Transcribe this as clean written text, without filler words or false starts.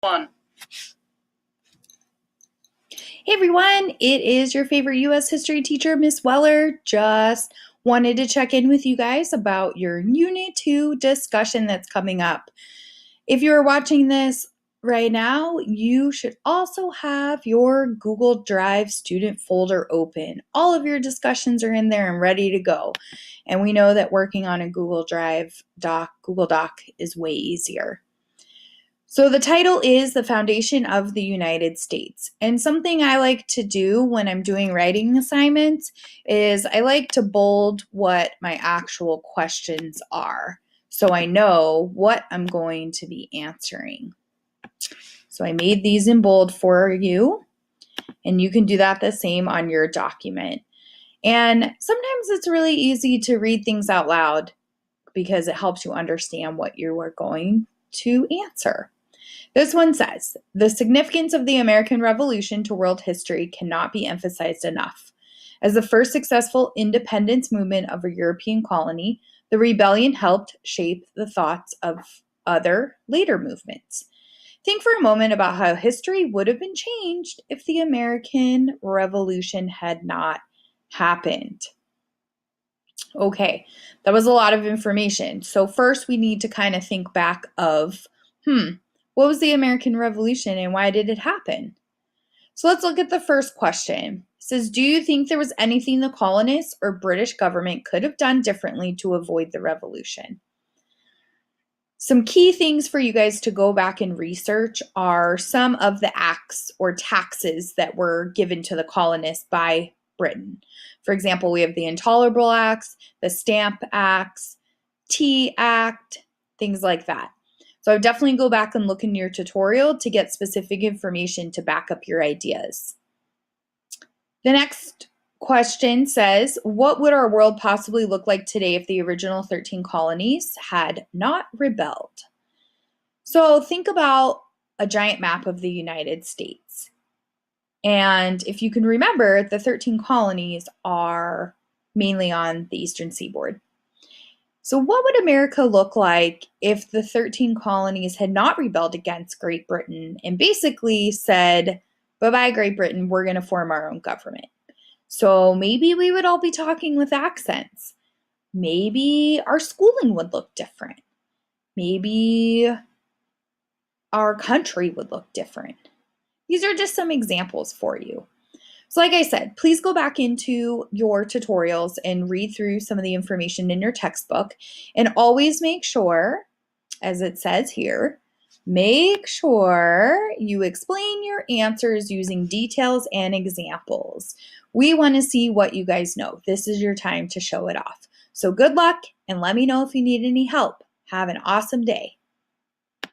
Hey everyone, it is your favorite U.S. history teacher, Miss Weller. Just wanted to check in with you guys about your Unit 2 discussion that's coming up. If you're watching this right now, you should also have your Google Drive student folder open. All of your discussions are in there and ready to go. And we know that working on a Google Doc is way easier. So the title is The Foundation of the United States. And something I like to do when I'm doing writing assignments is I like to bold what my actual questions are so I know what I'm going to be answering. So I made these in bold for you, and you can do that the same on your document. And sometimes it's really easy to read things out loud because it helps you understand what you are going to answer. This one says, the significance of the American Revolution to world history cannot be emphasized enough. As the first successful independence movement of a European colony, the rebellion helped shape the thoughts of other later movements. Think for a moment about how history would have been changed if the American Revolution had not happened. Okay, that was a lot of information. So first we need to kind of think back of, what was the American Revolution and why did it happen? So let's look at the first question. It says, do you think there was anything the colonists or British government could have done differently to avoid the revolution? Some key things for you guys to go back and research are some of the acts or taxes that were given to the colonists by Britain. For example, we have the Intolerable Acts, the Stamp Acts, Tea Act, things like that. So I would definitely go back and look in your tutorial to get specific information to back up your ideas. The next question says, what would our world possibly look like today if the original 13 colonies had not rebelled? So think about a giant map of the United States. And if you can remember, the 13 colonies are mainly on the eastern seaboard. So what would America look like if the 13 colonies had not rebelled against Great Britain and basically said, bye-bye, Great Britain, we're going to form our own government? So maybe we would all be talking with accents. Maybe our schooling would look different. Maybe our country would look different. These are just some examples for you. So like I said, please go back into your tutorials and read through some of the information in your textbook, and always make sure, as it says here, make sure you explain your answers using details and examples. We want to see what you guys know. This is your time to show it off. So good luck, and let me know if you need any help. Have an awesome day.